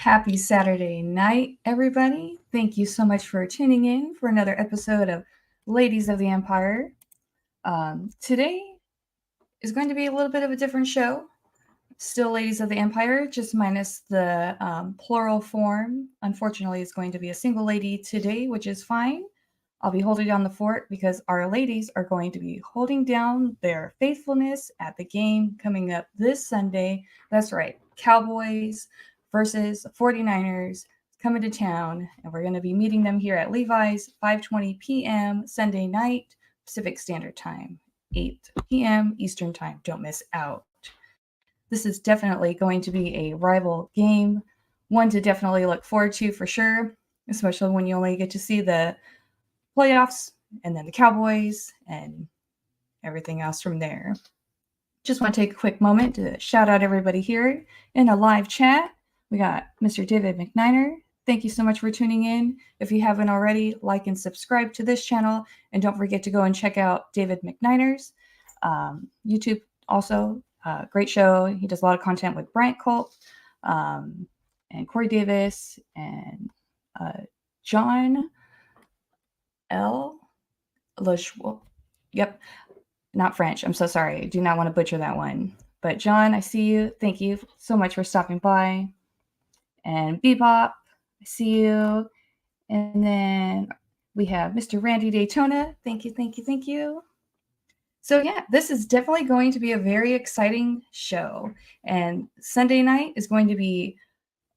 Happy Saturday night, everybody. Thank you so much for tuning in for another episode of Ladies of the Empire. Today is going to be a little bit of a different show. Still Ladies of the Empire, just minus the plural form. Unfortunately, it's going to be a single lady today, which is fine. I'll be holding down the fort because our ladies are going to be holding down their faithfulness at the game coming up this Sunday. That's right, Cowboys versus 49ers coming to town, and we're going to be meeting them here at Levi's 5:20 p.m. Sunday night Pacific Standard Time, 8 p.m. Eastern Time. Don't miss out. This is definitely going to be a rival game, one to definitely look forward to for sure, especially when you only get to see the playoffs and then the Cowboys and everything else from there. Just want to take a quick moment to shout out everybody here in a live chat. We got Mr. David McNiner. Thank you so much for tuning in. If you haven't already, like and subscribe to this channel. And don't forget to go and check out David McNiner's YouTube also. Great show. He does a lot of content with Bryant Colt and Corey Davis and John L. Lachwell. Yep. Not French. I'm so sorry. I do not want to butcher that one. But John, I see you. Thank you so much for stopping by. And Bebop, I see you. And then we have Mr. Randy Daytona. Thank you, thank you, thank you. So yeah, this is definitely going to be a very exciting show. And Sunday night is going to be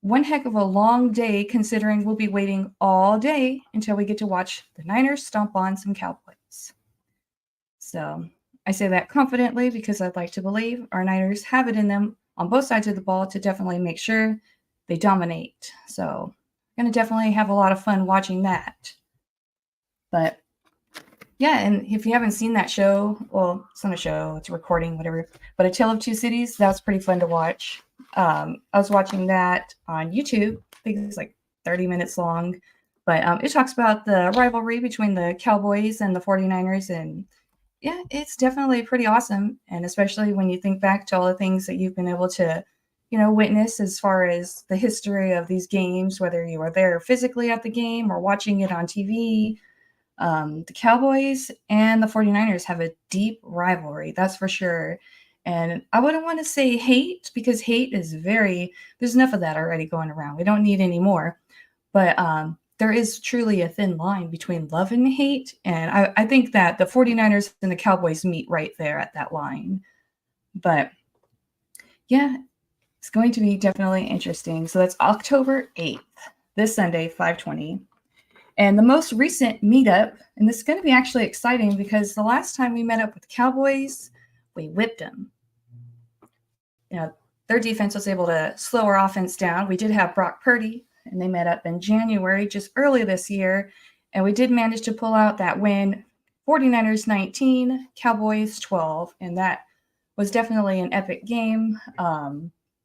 one heck of a long day, considering we'll be waiting all day until we get to watch the Niners stomp on some Cowboys. So I say that confidently because I'd like to believe our Niners have it in them on both sides of the ball to definitely make sure they dominate. So I'm going to definitely have a lot of fun watching that. But yeah, and if you haven't seen that show, well, it's not a show, it's a recording, whatever, but A Tale of Two Cities, that's pretty fun to watch. I was watching that on YouTube. I think it's like 30 minutes long. But it talks about the rivalry between the Cowboys and the 49ers. And yeah, it's definitely pretty awesome. And especially when you think back to all the things that you've been able to, witness as far as the history of these games, whether you were there physically at the game or watching it on TV. The Cowboys and the 49ers have a deep rivalry, that's for sure. And I wouldn't want to say hate because hate is there's enough of that already going around. We don't need any more. But there is truly a thin line between love and hate. And I think that the 49ers and the Cowboys meet right there at that line. But yeah, it's going to be definitely interesting. So that's October 8th, this Sunday, 5:20. And the most recent meetup, and this is going to be actually exciting because the last time we met up with the Cowboys, we whipped them. Their defense was able to slow our offense down. We did have Brock Purdy, and they met up in January, just early this year. And we did manage to pull out that win, 49ers 19, Cowboys 12. And that was definitely an epic game.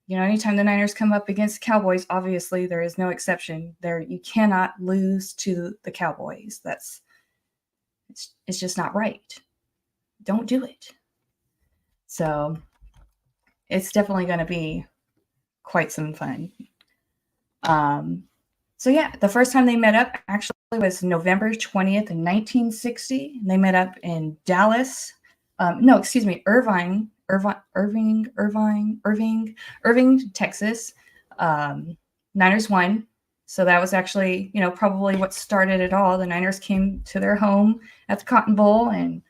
Anytime the Niners come up against the Cowboys, obviously there is no exception. There, you cannot lose to the Cowboys. It's just not right. Don't do it. So it's definitely going to be quite some fun. So yeah, the first time they met up actually was November 20th in 1960. They met up in Dallas. Irving, Texas. Niners won. So that was actually, probably what started it all. The Niners came to their home at the Cotton Bowl and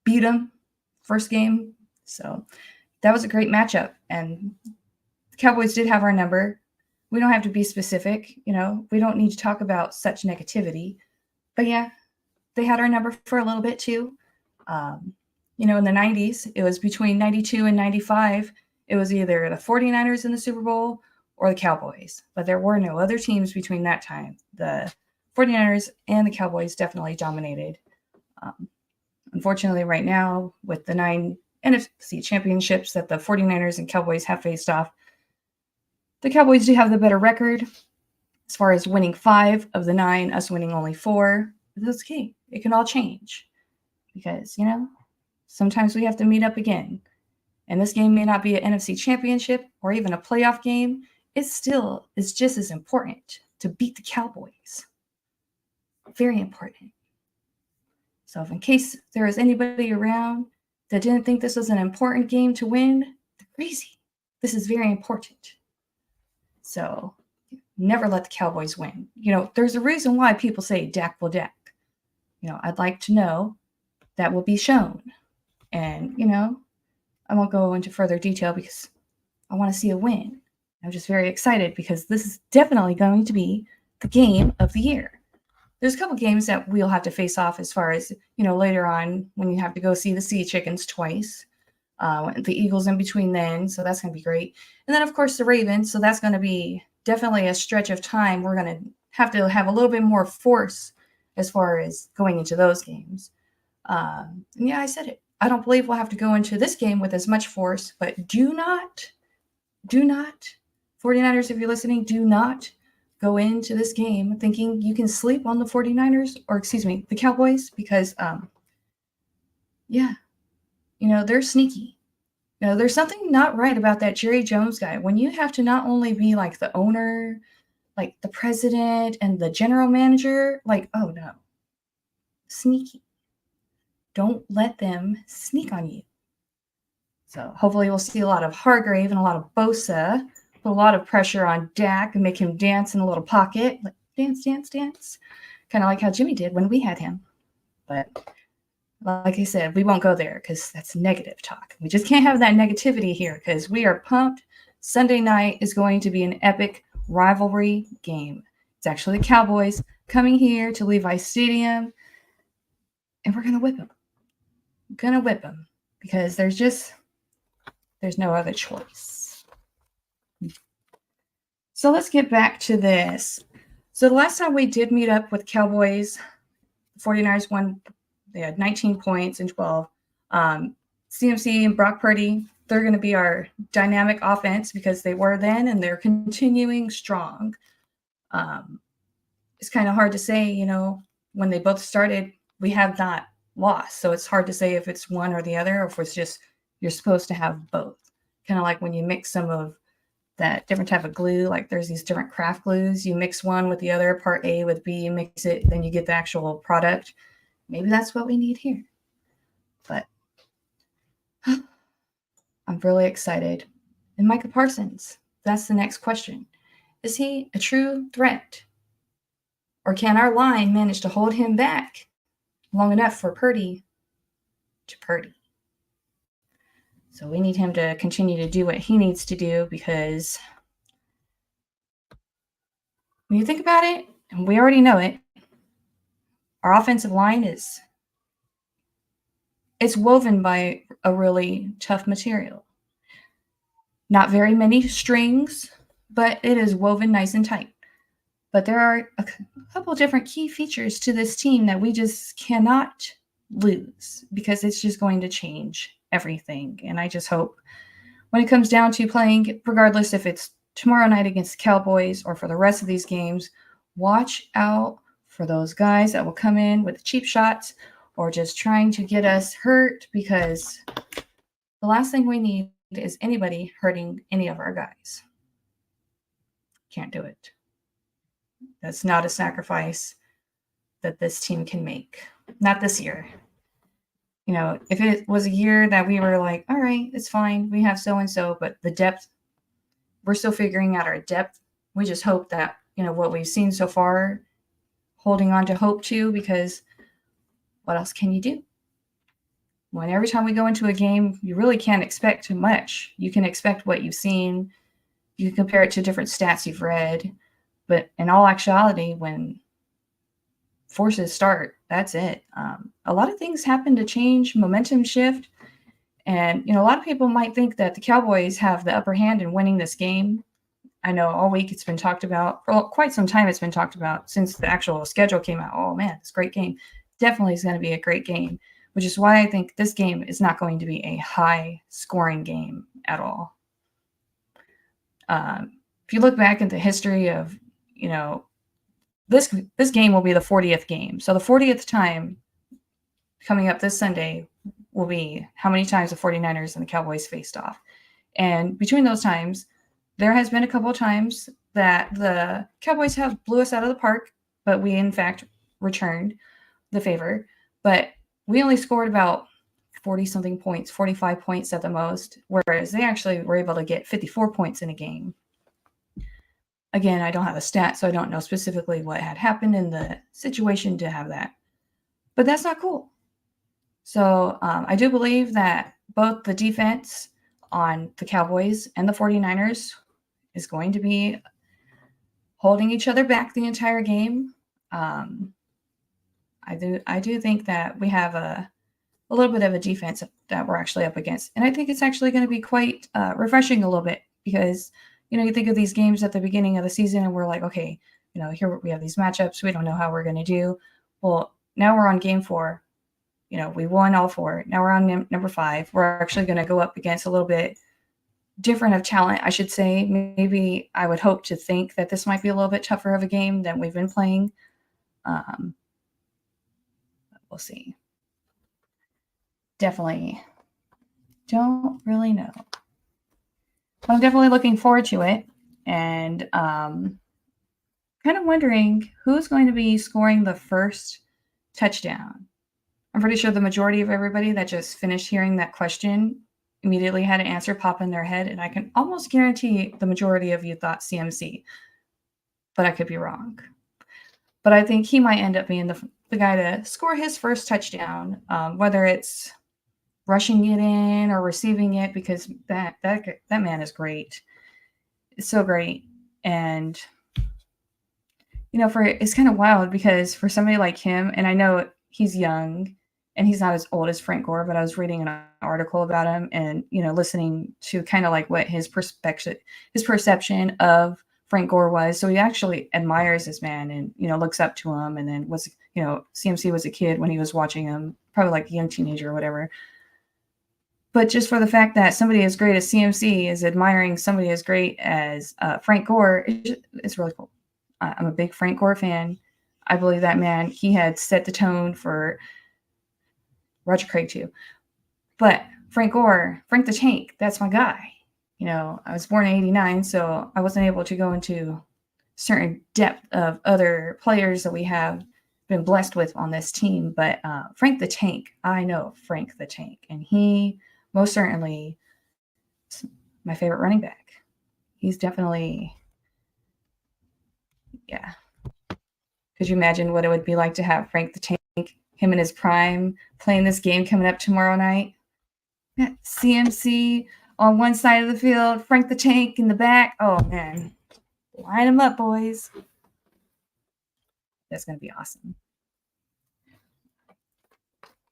beat them first game. So that was a great matchup. And the Cowboys did have our number. We don't have to be specific. We don't need to talk about such negativity. But yeah, they had our number for a little bit too. In the 90s, it was between 92 and 95. It was either the 49ers in the Super Bowl or the Cowboys. But there were no other teams between that time. The 49ers and the Cowboys definitely dominated. Unfortunately, right now, with the 9 NFC championships that the 49ers and Cowboys have faced off, the Cowboys do have the better record as far as winning 5 of the 9, us winning only 4. But that's okay. It can all change because, sometimes we have to meet up again. And this game may not be an NFC championship or even a playoff game. it still is just as important to beat the Cowboys. Very important. So if in case there is anybody around that didn't think this was an important game to win, they're crazy. This is very important. So never let the Cowboys win. There's a reason why people say Dak will Dak. I'd like to know that will be shown. And, I won't go into further detail because I want to see a win. I'm just very excited because this is definitely going to be the game of the year. There's a couple games that we'll have to face off as far as, later on when you have to go see the Sea Chickens twice. The Eagles in between then, so that's going to be great. And then, of course, the Ravens, so that's going to be definitely a stretch of time. We're going to have a little bit more force as far as going into those games. And yeah, I said it. I don't believe we'll have to go into this game with as much force, but do not, 49ers, if you're listening, do not go into this game thinking you can sleep on the 49ers, or excuse me, the Cowboys, because, they're sneaky. There's something not right about that Jerry Jones guy. When you have to not only be like the owner, like the president and the general manager, like, oh no, sneaky. Don't let them sneak on you. So hopefully we'll see a lot of Hargrave and a lot of Bosa, put a lot of pressure on Dak and make him dance in a little pocket, like dance, dance, dance, kind of like how Jimmy did when we had him. But like I said, we won't go there because that's negative talk. We just can't have that negativity here because we are pumped. Sunday night is going to be an epic rivalry game. It's actually the Cowboys coming here to Levi Stadium, and we're going to whip them. Gonna whip them because there's no other choice. So let's get back to this. So the last time we did meet up with Cowboys, 49ers won. They had 19 points and 12. CMC and Brock Purdy, they're going to be our dynamic offense because they were then and they're continuing strong. It's kind of hard to say, when they both started, we have not lost. So it's hard to say if it's one or the other, or if it's just you're supposed to have both. Kind of like when you mix some of that different type of glue, like there's these different craft glues. You mix one with the other, part A with B, you mix it, then you get the actual product. Maybe that's what we need here. But I'm really excited. And Micah Parsons, that's the next question. Is he a true threat? Or can our line manage to hold him back long enough for Purdy to Purdy? So we need him to continue to do what he needs to do because when you think about it, and we already know it, our offensive line it's woven by a really tough material. Not very many strings, but it is woven nice and tight. But there are a couple different key features to this team that we just cannot lose because it's just going to change everything. And I just hope when it comes down to playing, regardless if it's tomorrow night against the Cowboys or for the rest of these games, watch out for those guys that will come in with cheap shots or just trying to get us hurt, because the last thing we need is anybody hurting any of our guys. Can't do it. That's not a sacrifice that this team can make. Not this year. If it was a year that we were like, all right, it's fine, we have so-and-so, but the depth, we're still figuring out our depth. We just hope that, what we've seen so far, holding on to hope too, because what else can you do? When every time we go into a game, you really can't expect too much. You can expect what you've seen. You can compare it to different stats you've read. But in all actuality, when forces start, that's it. A lot of things happen to change, momentum shift. And, a lot of people might think that the Cowboys have the upper hand in winning this game. I know all week it's been talked about. For quite some time it's been talked about since the actual schedule came out. Oh, man, it's a great game. Definitely is going to be a great game, which is why I think this game is not going to be a high-scoring game at all. If you look back at the history of, this game will be the 40th game. So the 40th time coming up this Sunday will be how many times the 49ers and the Cowboys faced off. And between those times, there has been a couple of times that the Cowboys have blew us out of the park, but we in fact returned the favor. But we only scored about 40 something points, 45 points at the most, whereas they actually were able to get 54 points in a game. Again, I don't have a stat, so I don't know specifically what had happened in the situation to have that. But that's not cool. So I do believe that both the defense on the Cowboys and the 49ers is going to be holding each other back the entire game. I do think that we have a little bit of a defense that we're actually up against, and I think it's actually going to be quite refreshing a little bit because you think of these games at the beginning of the season and we're like, okay, here we have these matchups, we don't know how we're going to do. Well, now we're on game 4. We won all 4. Now we're on number 5. We're actually going to go up against a little bit different of talent, I should say. Maybe I would hope to think that this might be a little bit tougher of a game than we've been playing. We'll see. Definitely don't really know. But I'm definitely looking forward to it. And kind of wondering who's going to be scoring the first touchdown. I'm pretty sure the majority of everybody that just finished hearing that question immediately had an answer pop in their head, and I can almost guarantee the majority of you thought CMC, but I could be wrong. But I think he might end up being the guy to score his first touchdown, whether it's rushing it in or receiving it, because that man is great. It's so great. And it's kind of wild because for somebody like him, and I know he's young and he's not as old as Frank Gore, but I was reading an article about him and, listening to kind of like what his perception of Frank Gore was. So he actually admires this man and, looks up to him, and then CMC was a kid when he was watching him, probably like a young teenager or whatever. But just for the fact that somebody as great as CMC is admiring somebody as great as Frank Gore, it's really cool. I'm a big Frank Gore fan. I believe that man, he had set the tone for Roger Craig too. But Frank Gore, Frank the Tank, that's my guy. I was born in 89, so I wasn't able to go into certain depth of other players that we have been blessed with on this team. But Frank the Tank, I know Frank the Tank, and he most certainly is my favorite running back. He's definitely, yeah. Could you imagine what it would be like to have Frank the Tank, him in his prime, playing this game coming up tomorrow night? CMC on one side of the field, Frank the Tank in the back. Oh, man. Line them up, boys. That's going to be awesome.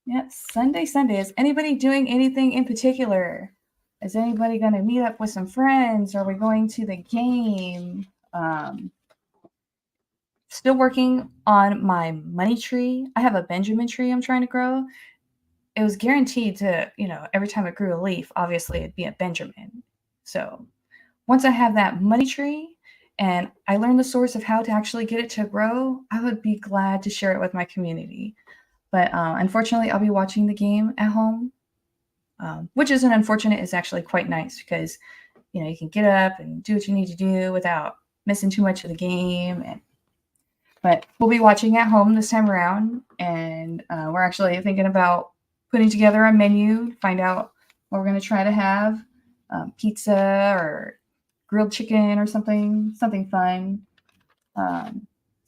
Yeah, Sunday. Is anybody doing anything in particular? Is anybody going to meet up with some friends? Are we going to the game? Still working on my money tree. I have a Benjamin tree I'm trying to grow. It was guaranteed to, every time it grew a leaf, obviously it'd be a Benjamin. So once I have that money tree and I learn the source of how to actually get it to grow, I would be glad to share it with my community. But unfortunately, I'll be watching the game at home, which isn't unfortunate. It's actually quite nice because, you can get up and do what you need to do without missing too much of the game. But we'll be watching at home this time around, and we're actually thinking about putting together a menu, find out what we're going to try to have, pizza or grilled chicken or something fun.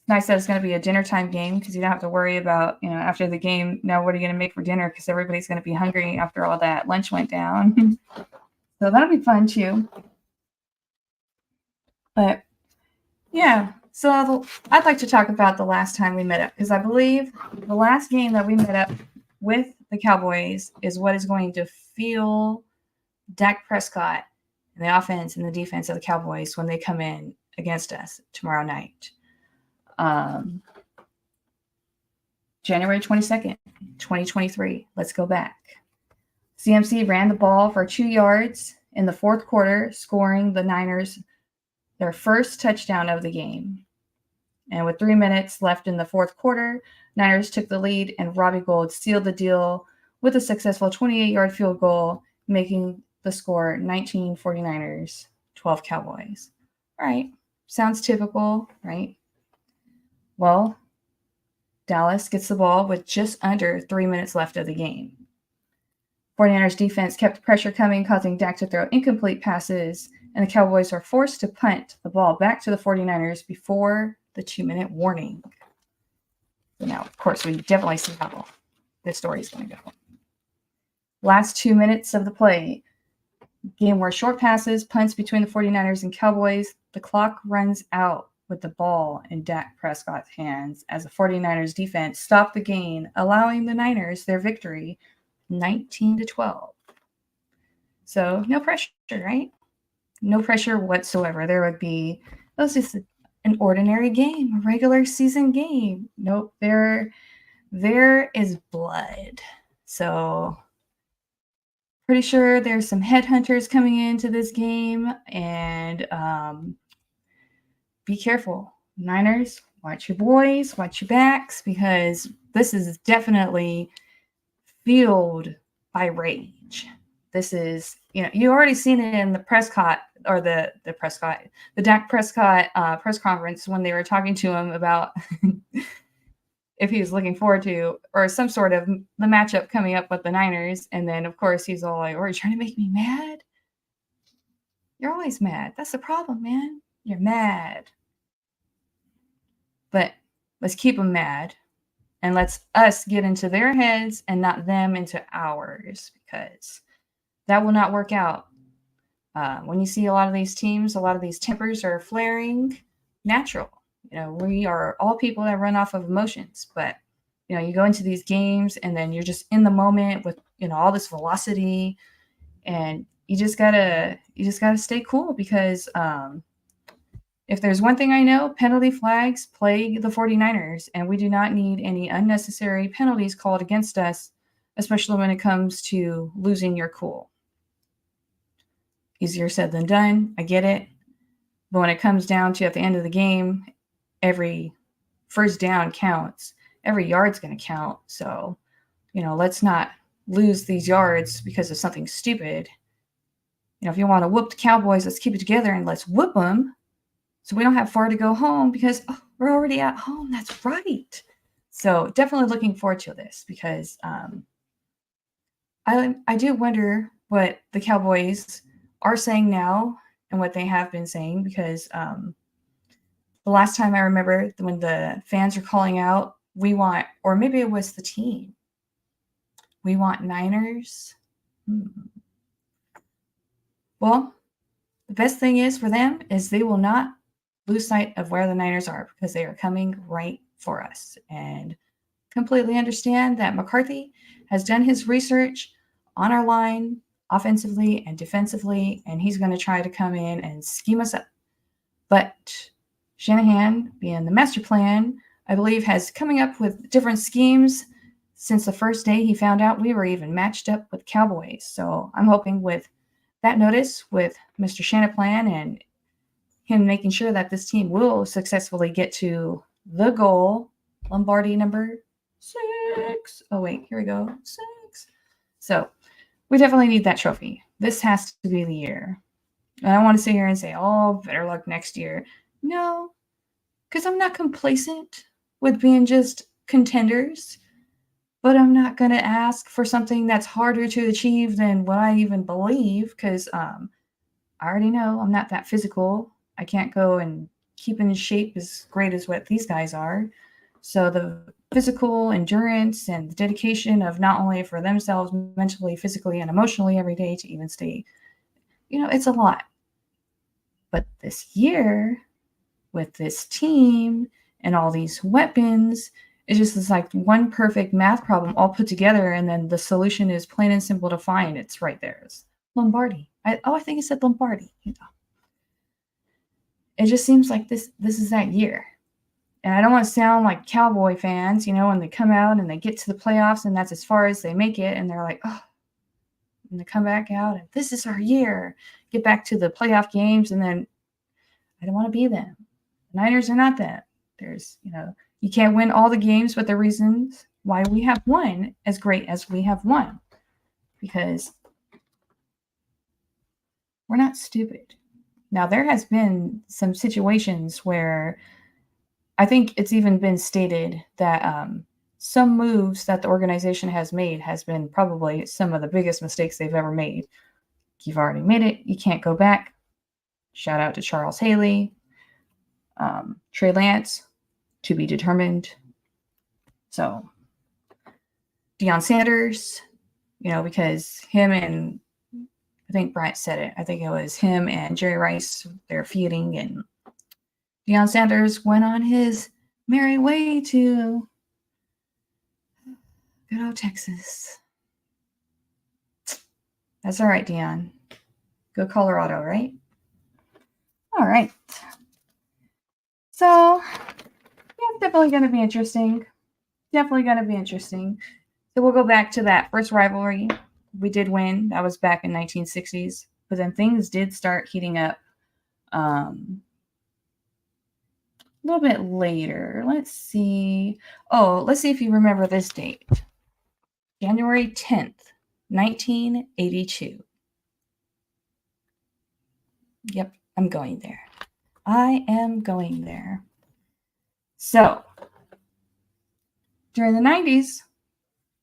It's nice that it's going to be a dinner time game because you don't have to worry about, after the game, now what are you going to make for dinner, because everybody's going to be hungry after all that lunch went down. So that'll be fun too. But yeah, so I'd like to talk about the last time we met up, because I believe the last game that we met up with the Cowboys is what is going to fuel Dak Prescott and the offense and the defense of the Cowboys when they come in against us tomorrow night. January 22nd, 2023. Let's go back. CMC ran the ball for 2 yards in the fourth quarter, scoring the Niners their first touchdown of the game. And with 3 minutes left in the fourth quarter, Niners took the lead, and Robbie Gould sealed the deal with a successful 28-yard field goal, making the score 19 49ers, 12 Cowboys. All right. Sounds typical, right? Well, Dallas gets the ball with just under 3 minutes left of the game. 49ers defense kept pressure coming, causing Dak to throw incomplete passes, and the Cowboys are forced to punt the ball back to the 49ers before the 2-minute warning. So now, of course, we definitely see how this story is going to go. Last 2 minutes of the play. Game where short passes, punts between the 49ers and Cowboys. The clock runs out with the ball in Dak Prescott's hands as the 49ers defense stopped the game, allowing the Niners their victory 19-12. So no pressure, right? No pressure whatsoever. There would be, that was just an ordinary game, a regular season game. Nope, there is blood. So pretty sure there's some headhunters coming into this game, and be careful. Niners, watch your boys, watch your backs, because this is definitely fueled by rage. This is, you already seen it in the Prescott, or the Dak Prescott press conference when they were talking to him about if he was looking forward to, or some sort of the matchup coming up with the Niners. And then, of course, he's all like, are you trying to make me mad? You're always mad. That's the problem, man. You're mad. But let's keep them mad. And let's us get into their heads and not them into ours, because that will not work out. When you see a lot of these teams, a lot of these tempers are flaring, natural. We are all people that run off of emotions, but you go into these games and then you're just in the moment with all this velocity, and you just gotta stay cool, because if there's one thing I know, penalty flags plague the 49ers, and we do not need any unnecessary penalties called against us, especially when it comes to losing your cool. Easier said than done. I get it. But when it comes down to at the end of the game, every first down counts. Every yard's going to count. So, let's not lose these yards because of something stupid. If you want to whoop the Cowboys, let's keep it together and let's whoop them, so we don't have far to go home, because we're already at home. That's right. So definitely looking forward to this, because I do wonder what the Cowboys are saying now and what they have been saying, because the last time I remember when the fans are calling out, we want, or maybe it was the team, we want Niners. Well, the best thing is for them is they will not lose sight of where the Niners are, because they are coming right for us. And completely understand that McCarthy has done his research on our line, offensively and defensively, and he's going to try to come in and scheme us up. But Shanahan, being the master plan, I believe, has coming up with different schemes since the first day he found out we were even matched up with Cowboys. So I'm hoping with that notice, with Mr. Shanaplan and him making sure that this team will successfully get to the goal, Lombardi number 6. Oh, wait, here we go. 6. So we definitely need that trophy. This has to be the year. And I want to sit here and say, oh, better luck next year. No, because I'm not complacent with being just contenders, but I'm not going to ask for something that's harder to achieve than what I even believe, because I already know I'm not that physical. I can't go and keep in shape as great as what these guys are. So the physical endurance and the dedication of not only for themselves mentally, physically, and emotionally every day to even stay, it's a lot. But this year, with this team and all these weapons, it's just this like one perfect math problem all put together, and then the solution is plain and simple to find. It's right there. It's Lombardi. I think it said Lombardi. It just seems like this is that year. And I don't want to sound like Cowboy fans, when they come out and they get to the playoffs and that's as far as they make it, and they're like, oh, and they come back out and this is our year. Get back to the playoff games, and then I don't want to be them. The Niners are not that. There's, you can't win all the games, but the reasons why we have won as great as we have won, because we're not stupid. Now, there has been some situations where I think it's even been stated that some moves that the organization has made has been probably some of the biggest mistakes they've ever made. You've already made it. You can't go back. Shout out to Charles Haley, Trey Lance, to be determined. So, Deion Sanders, because him and I think Bryant said it. I think it was him and Jerry Rice. They're feuding, and Deion Sanders went on his merry way to good old Texas. That's all right, Deion. Go Colorado, right? All right. So, yeah, definitely going to be interesting. Definitely going to be interesting. So we'll go back to that first rivalry. We did win. That was back in 1960s. But then things did start heating up a little bit later. Let's see. Oh, let's see if you remember this date. January 10th, 1982. Yep, I'm going there. I am going there. So, during the 90s,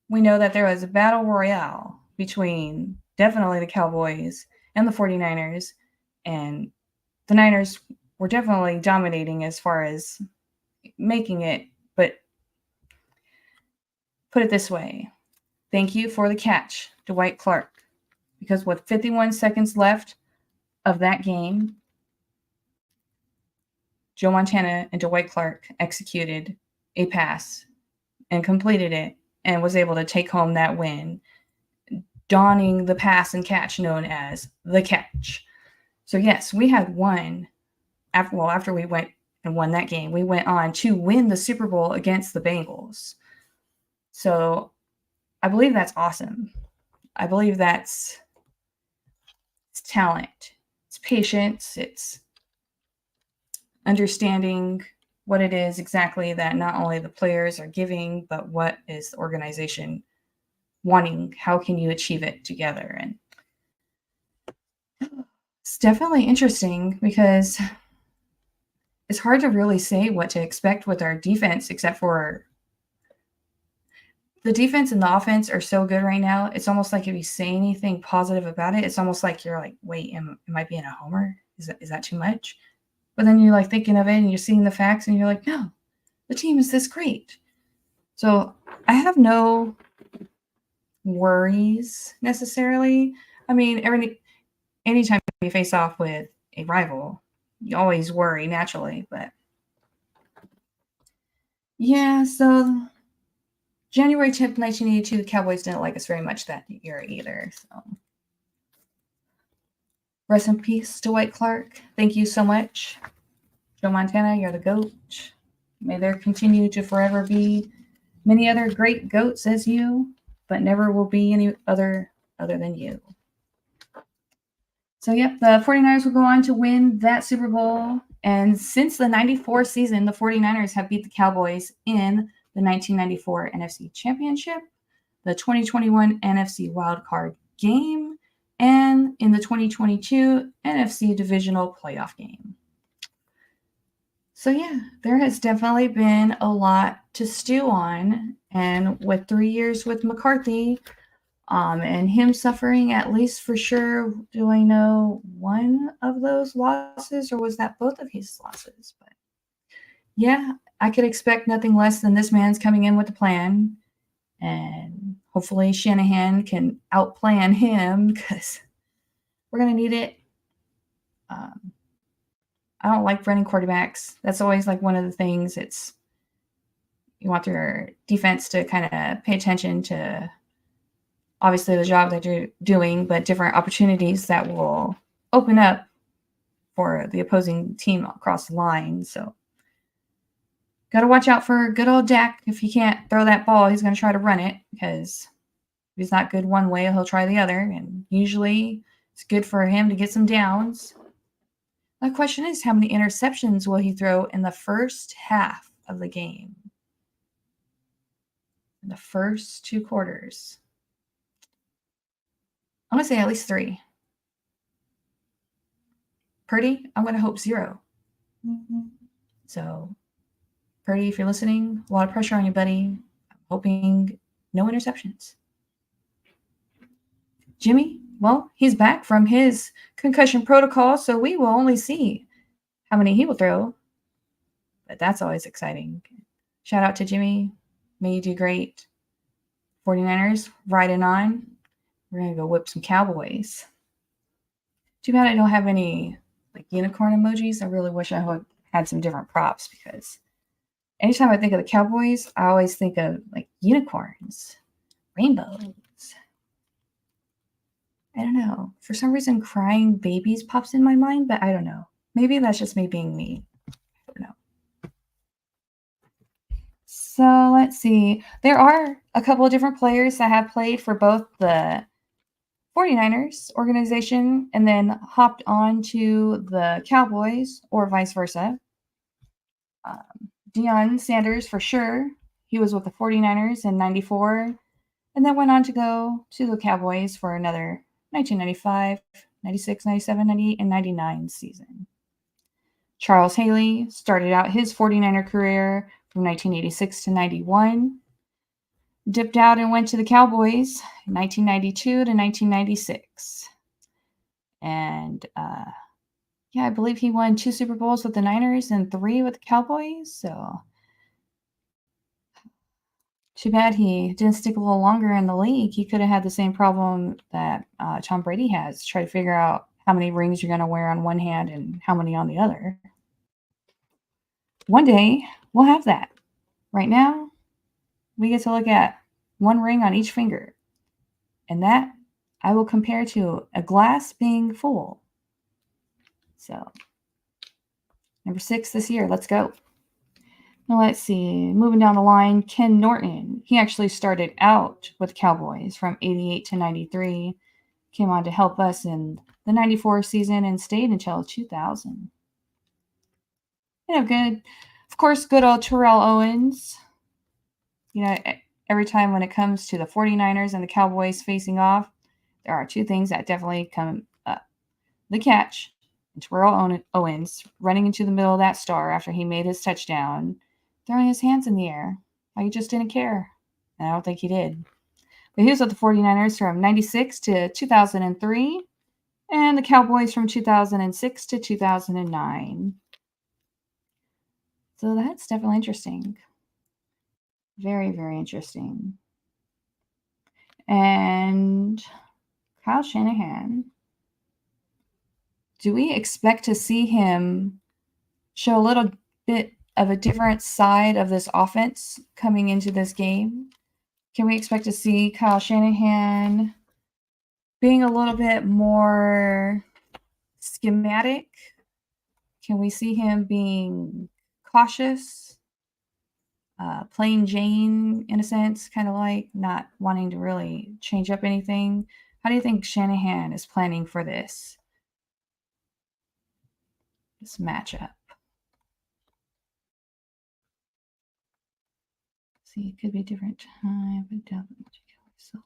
we know that there was a battle royale between definitely the Cowboys and the 49ers. And the Niners were definitely dominating as far as making it. But put it this way, thank you for the catch, Dwight Clark. Because with 51 seconds left of that game, Joe Montana and Dwight Clark executed a pass and completed it and was able to take home that win, donning the pass and catch known as the catch. So yes, we had won after we went and won that game. We went on to win the Super Bowl against the Bengals. So I believe that's awesome. I believe it's talent, it's patience, it's understanding what it is exactly that not only the players are giving, but what is the organization wanting? How can you achieve it together? And it's definitely interesting because it's hard to really say what to expect with our defense, except for the defense and the offense are so good right now. It's almost like if you say anything positive about it, it's almost like you're like, wait, am I being a homer? Is that too much? But then you're like thinking of it and you're seeing the facts and you're like, no, the team is this great. So I have no worries necessarily. I mean, anytime you face off with a rival, you always worry naturally. But yeah, so January 10th, 1982, the Cowboys didn't like us very much that year either. So rest in peace, Dwight Clark. Thank you so much. Joe Montana, you're the GOAT. May there continue to forever be many other great GOATs as you, but never will be any other than you. So, yep, the 49ers will go on to win that Super Bowl. And since the 94 season, the 49ers have beat the Cowboys in the 1994 NFC Championship, the 2021 NFC Wildcard Game, and in the 2022 NFC Divisional Playoff Game. So, yeah, there has definitely been a lot to stew on. And with 3 years with McCarthy, and him suffering, at least for sure, do I know one of those losses, or was that both of his losses? But yeah, I could expect nothing less than this man's coming in with a plan, and hopefully Shanahan can outplan him because we're going to need it. I don't like running quarterbacks. That's always like one of the things. You want your defense to kind of pay attention to obviously the job that you're doing, but different opportunities that will open up for the opposing team across the line. So got to watch out for good old Dak. If he can't throw that ball, he's going to try to run it because if he's not good one way, he'll try the other. And usually it's good for him to get some downs. The question is, how many interceptions will he throw in the first half of the game? In the first 2 quarters. I'm going to say at least 3. Purdy, I'm going to hope 0. So, Purdy, if you're listening, a lot of pressure on you, buddy. I'm hoping no interceptions. Jimmy, well, he's back from his concussion protocol, so we will only see how many he will throw. But that's always exciting. Shout out to Jimmy. May you do great. 49ers, riding on. We're going to go whip some Cowboys. Too bad I don't have any like unicorn emojis. I really wish I had some different props because anytime I think of the Cowboys, I always think of like unicorns, rainbows. I don't know. For some reason, crying babies pops in my mind, but I don't know. Maybe that's just me being me. I don't know. So let's see. There are a couple of different players that have played for both the 49ers organization and then hopped on to the Cowboys or vice versa. Deion Sanders, for sure. He was with the 49ers in 94 and then went on to go to the Cowboys for another 1995, 96, 97, 98, and 99 season. Charles Haley started out his 49er career from 1986 to 91. Dipped out and went to the Cowboys in 1992 to 1996. And I believe he won 2 Super Bowls with the Niners and 3 with the Cowboys. So too bad he didn't stick a little longer in the league. He could have had the same problem that Tom Brady has. Try to figure out how many rings you're going to wear on one hand and how many on the other. One day, we'll have that. Right now, we get to look at 1 ring on each finger. And that I will compare to a glass being full. So, number 6 this year. Let's go. Now, let's see. Moving down the line, Ken Norton. He actually started out with Cowboys from 88 to 93. Came on to help us in the 94 season and stayed until 2000. Good. Of course, good old Terrell Owens. Every time when it comes to the 49ers and the Cowboys facing off, there are 2 things that definitely come up. The catch, and Terrell Owens running into the middle of that star after he made his touchdown, throwing his hands in the air. Like he just didn't care. And I don't think he did. But he was with the 49ers from 96 to 2003, and the Cowboys from 2006 to 2009. So that's definitely interesting. Very, very interesting. And Kyle Shanahan. Do we expect to see him show a little bit of a different side of this offense coming into this game? Can we expect to see Kyle Shanahan being a little bit more schematic? Can we see him being cautious? Plain Jane, in a sense, kind of like not wanting to really change up anything. How do you think Shanahan is planning for this matchup? See, it could be a different time, but definitely so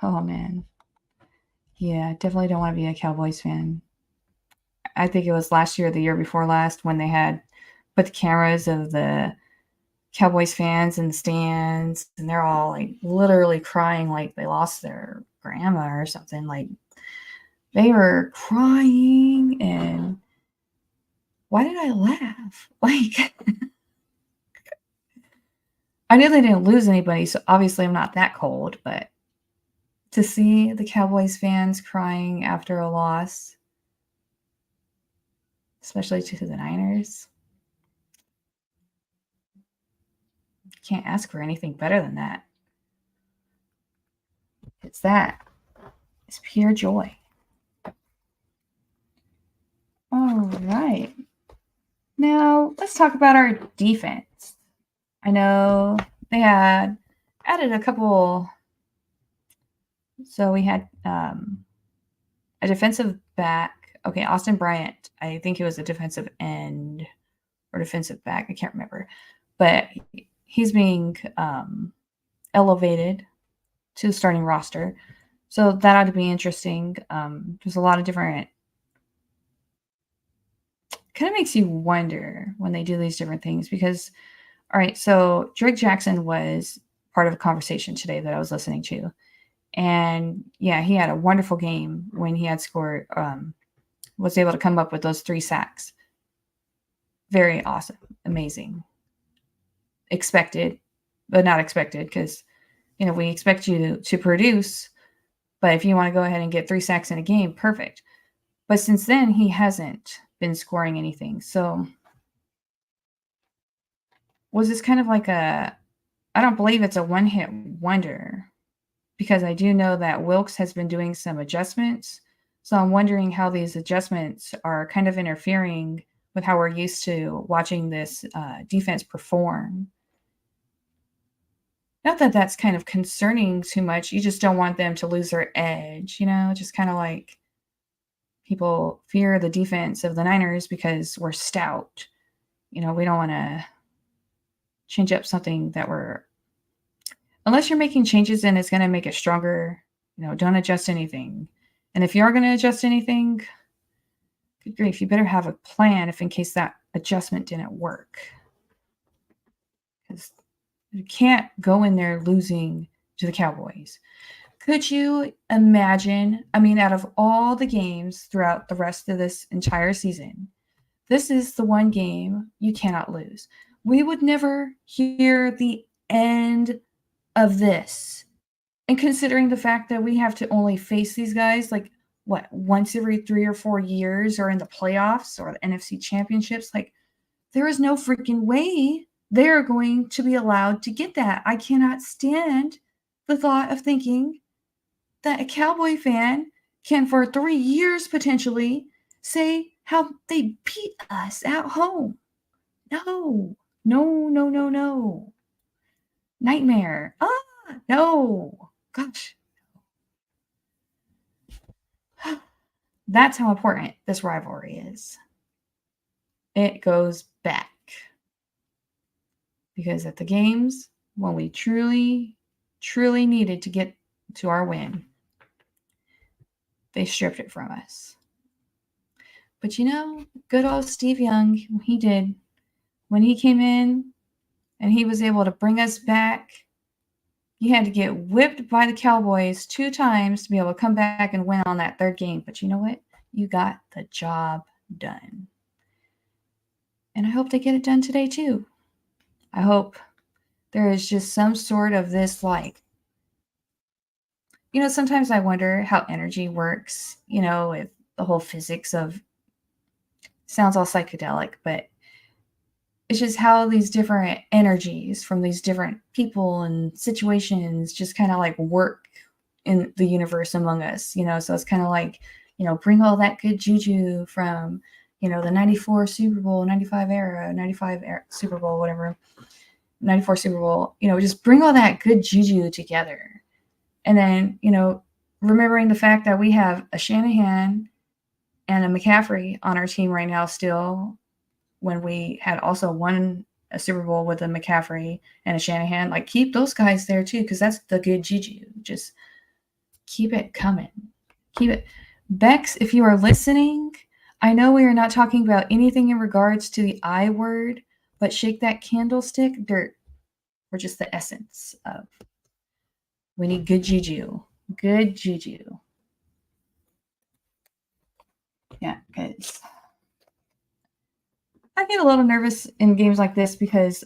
long. Oh man, yeah, definitely don't want to be a Cowboys fan. I think it was last year, or the year before last, when they had put the cameras of the Cowboys fans in the stands, and they're all like literally crying like they lost their grandma or something. Like they were crying, and why did I laugh? Like I knew they didn't lose anybody, so obviously I'm not that cold, but to see the Cowboys fans crying after a loss, especially to the Niners, can't ask for anything better than that. It's pure joy. All right. Now, let's talk about our defense. I know they had added a couple. So we had a defensive back. Okay, Austin Bryant. I think he was a defensive end or defensive back. I can't remember. But he's being elevated to the starting roster. So that ought to be interesting. There's a lot of different, kind of makes you wonder when they do these different things because, all right, so Drake Jackson was part of a conversation today that I was listening to. And yeah, he had a wonderful game when he had scored, was able to come up with those 3 sacks. Very awesome. Amazing. Expected, but not expected because, we expect you to produce, but if you want to go ahead and get 3 sacks in a game, perfect. But since then, he hasn't been scoring anything. So was this kind of like I don't believe it's a one-hit wonder because I do know that Wilkes has been doing some adjustments. So I'm wondering how these adjustments are kind of interfering with how we're used to watching this defense perform. Not that that's kind of concerning too much. You just don't want them to lose their edge, just kind of like people fear the defense of the Niners because we're stout. We don't want to change up something that unless you're making changes and it's going to make it stronger, don't adjust anything. And if you are going to adjust anything, good grief, you better have a plan if in case that adjustment didn't work. Because you can't go in there losing to the Cowboys. Could you imagine? I mean, out of all the games throughout the rest of this entire season, this is the one game you cannot lose. We would never hear the end of this. And considering the fact that we have to only face these guys like once every 3 or 4 years or in the playoffs or the NFC championships, like there is no freaking way they're going to be allowed to get that. I cannot stand the thought of thinking that a Cowboy fan can for 3 years potentially say how they beat us at home. No. Nightmare. No. Gosh. That's how important this rivalry is. It goes back. Because at the games, when we truly, truly needed to get to our win, they stripped it from us. But good old Steve Young, he did. When he came in and he was able to bring us back, you had to get whipped by the Cowboys 2 times to be able to come back and win on that 3rd game. But you know what? You got the job done. And I hope they get it done today too. I hope there is just some sort of this sometimes I wonder how energy works, with the whole physics of, sounds all psychedelic, but it's just how these different energies from these different people and situations just kind of work in the universe among us, so it's kind of bring all that good juju from, the 94 Super Bowl, 95 era, Super Bowl, whatever, 94 Super Bowl, just bring all that good juju together. And then, remembering the fact that we have a Shanahan and a McCaffrey on our team right now still, when we had also won a Super Bowl with a McCaffrey and a Shanahan, keep those guys there too, because that's the good juju. Just keep it coming. Keep it. Bex, if you are listening, I know we are not talking about anything in regards to the I word, but shake that candlestick dirt. Or just the essence of, we need good juju. Good juju. Yeah, because I get a little nervous in games like this because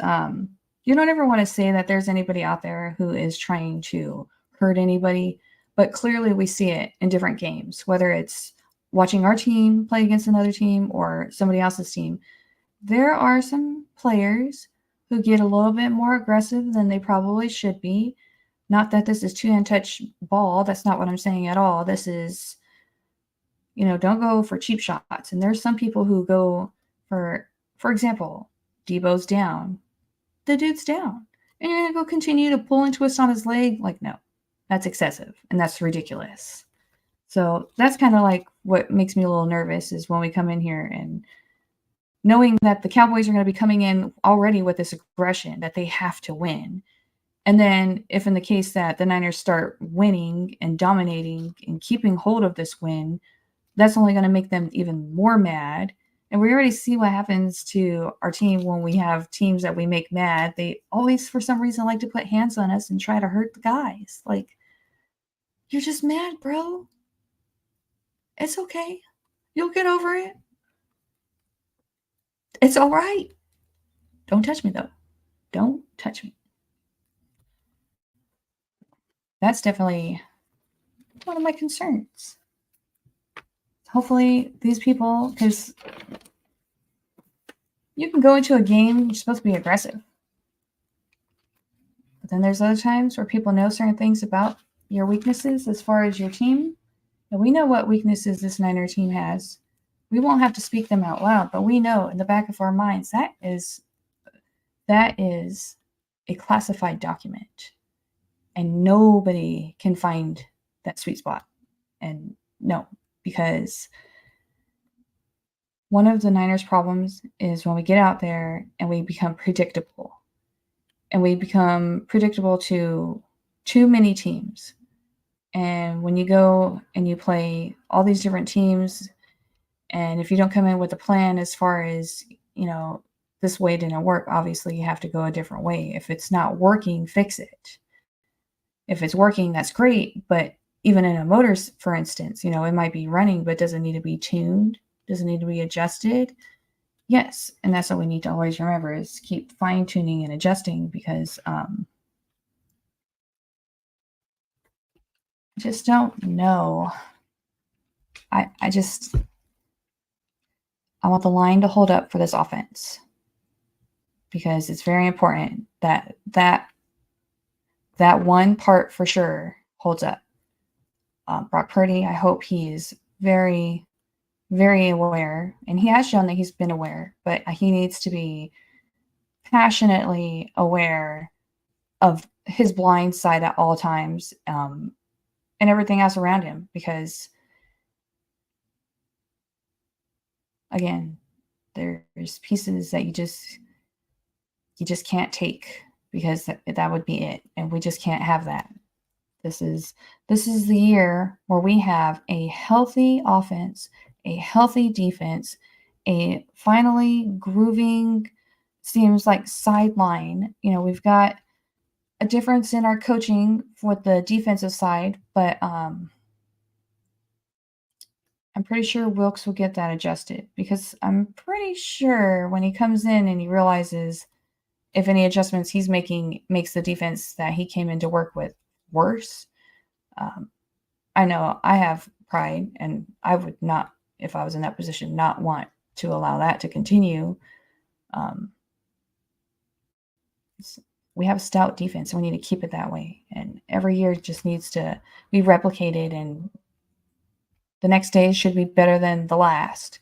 you don't ever want to say that there's anybody out there who is trying to hurt anybody, but clearly we see it in different games, whether it's watching our team play against another team or somebody else's team. There are some players who get a little bit more aggressive than they probably should be. Not that this is two-hand touch ball. That's not what I'm saying at all. This is, don't go for cheap shots. And there's some people who go for example, Debo's down. The dude's down. And you're going to go continue to pull and twist on his leg? No, that's excessive. And that's ridiculous. So that's kind of what makes me a little nervous is when we come in here and knowing that the Cowboys are going to be coming in already with this aggression that they have to win. And then if in the case that the Niners start winning and dominating and keeping hold of this win, that's only going to make them even more mad. And we already see what happens to our team when we have teams that we make mad. They always, for some reason, like to put hands on us and try to hurt the guys. Like, you're just mad, bro. It's okay. You'll get over it. It's all right. Don't touch me, though. Don't touch me. That's definitely one of my concerns. Hopefully, these people, because you can go into a game, you're supposed to be aggressive. But then there's other times where people know certain things about your weaknesses as far as your team. And we know what weaknesses this Niner team has. We won't have to speak them out loud, but we know in the back of our minds that is a classified document. And nobody can find that sweet spot. And no, because one of the Niners' problems is when we get out there and we become predictable. And we become predictable to too many teams. And when you go and you play all these different teams, and if you don't come in with a plan as far as, this way didn't work, obviously you have to go a different way. If it's not working, fix it. If it's working, that's great. But even in a motors, for instance, it might be running, but doesn't need to be tuned, doesn't need to be adjusted. Yes, and that's what we need to always remember is keep fine-tuning and adjusting because I just don't know. I want the line to hold up for this offense because it's very important that one part for sure holds up. Brock Purdy, I hope he is very, very aware, and he has shown that he's been aware, but he needs to be passionately aware of his blind side at all times and everything else around him because, again, there's pieces that you just can't take because that would be it, and we just can't have that. This is the year where we have a healthy offense, a healthy defense, a finally grooving, seems like sideline. We've got a difference in our coaching with the defensive side, but I'm pretty sure Wilkes will get that adjusted because I'm pretty sure when he comes in and he realizes if any adjustments he's making makes the defense that he came in to work with worse. I know I have pride, and I would not, if I was in that position, not want to allow that to continue. We have a stout defense, and we need to keep it that way. And every year just needs to be replicated, and the next day should be better than the last.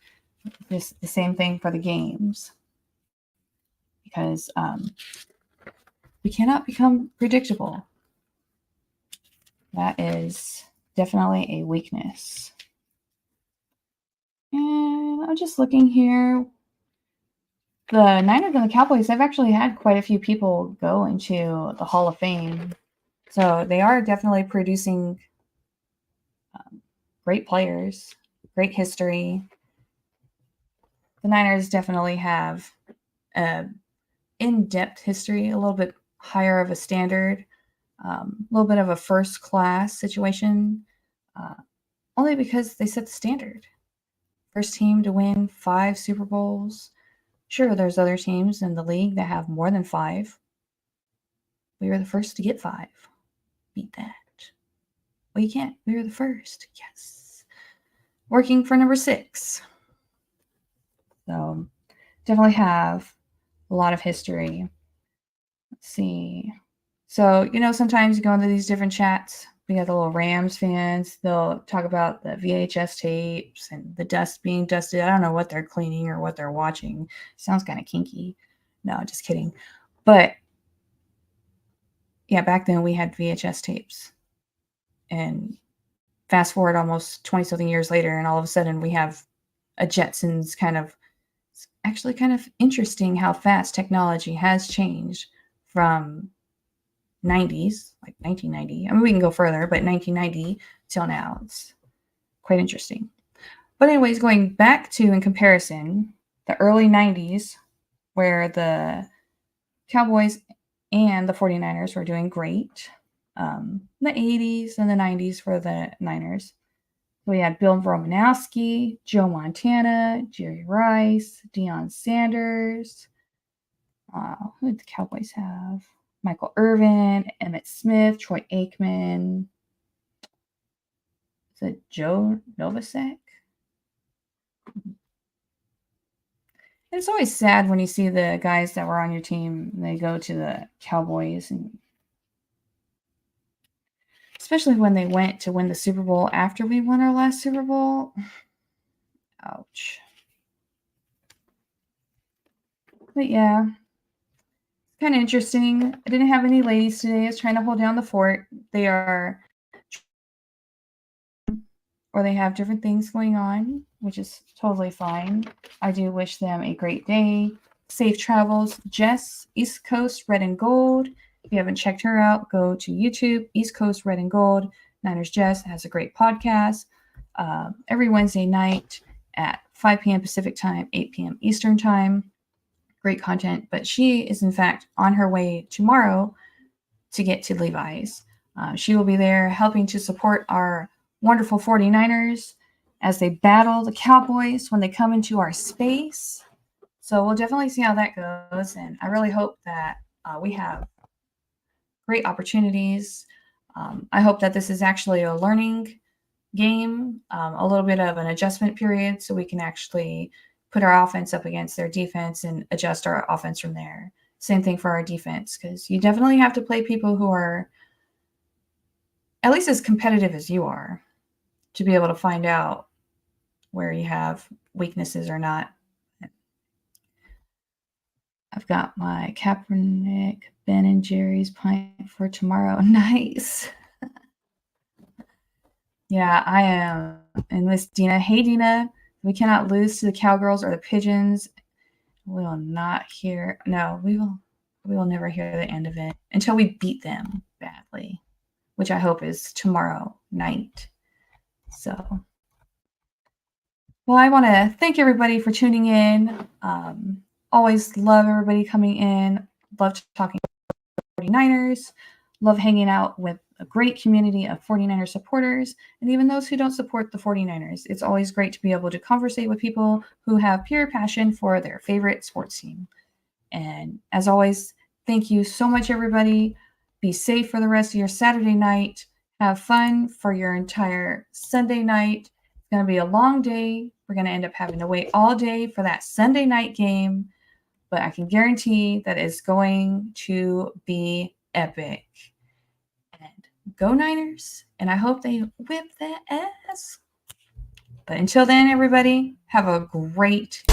Just the same thing for the games. Because we cannot become predictable. That is definitely a weakness. And I'm just looking here. The Niners and the Cowboys, they've actually had quite a few people go into the Hall of Fame. So they are definitely producing great players, great history. The Niners definitely have in-depth history, a little bit higher of a standard, a little bit of a first-class situation, only because they set the standard. First team to win 5 Super Bowls. Sure, there's other teams in the league that have more than 5. We were the first to get 5. Beat that. Well, you can't. We were the first. Yes. Working for number 6. So, definitely have a lot of history. Let's see. So, sometimes you go into these different chats. We got the little Rams fans. They'll talk about the VHS tapes and the dust being dusted. I don't know what they're cleaning or what they're watching. Sounds kind of kinky. No, just kidding. But, yeah, back then we had VHS tapes. And fast forward almost 20-something years later, and all of a sudden we have a Jetsons kind of – it's actually kind of interesting how fast technology has changed from 90s, like 1990. I mean, we can go further, but 1990 till now. It's quite interesting. But anyways, going back to, in comparison, the early 90s, where the Cowboys and the 49ers were doing great. The 80s and the 90s for the Niners. We had Bill Romanowski, Joe Montana, Jerry Rice, Deion Sanders. Who did the Cowboys have? Michael Irvin, Emmitt Smith, Troy Aikman. Is it Joe Novacek? It's always sad when you see the guys that were on your team, they go to the Cowboys, and especially when they went to win the Super Bowl after we won our last Super Bowl. Ouch. But yeah, it's kind of interesting. I didn't have any ladies today. I was trying to hold down the fort. They are, or they have different things going on, which is totally fine. I do wish them a great day. Safe travels. Jess, East Coast Red and Gold. If you haven't checked her out, go to YouTube, East Coast Red and Gold. Niners Jess has a great podcast every Wednesday night at 5 p.m. Pacific time, 8 p.m. Eastern time. Great content. But she is, in fact, on her way tomorrow to get to Levi's. She will be there helping to support our wonderful 49ers as they battle the Cowboys when they come into our space. So we'll definitely see how that goes. And I really hope that we have great opportunities. I hope that this is actually a learning game, a little bit of an adjustment period, so we can actually put our offense up against their defense and adjust our offense from there. Same thing for our defense, because you definitely have to play people who are at least as competitive as you are to be able to find out where you have weaknesses or not. I've got my Kaepernick, Ben and Jerry's pint for tomorrow. Nice. Yeah, I am. And Miss Dina. Hey, Dina. We cannot lose to the Cowgirls or the Pigeons. We will not hear. No, we will never hear the end of it until we beat them badly, which I hope is tomorrow night. So, well, I want to thank everybody for tuning in. Always love everybody coming in. Love talking 49ers. Love hanging out with a great community of 49er supporters and even those who don't support the 49ers. It's always great to be able to conversate with people who have pure passion for their favorite sports team. And as always, thank you so much, everybody. Be safe for the rest of your Saturday night. Have fun for your entire Sunday night. It's going to be a long day. We're going to end up having to wait all day for that Sunday night game. But I can guarantee that it's going to be epic. And go Niners. And I hope they whip that ass. But until then, everybody, have a great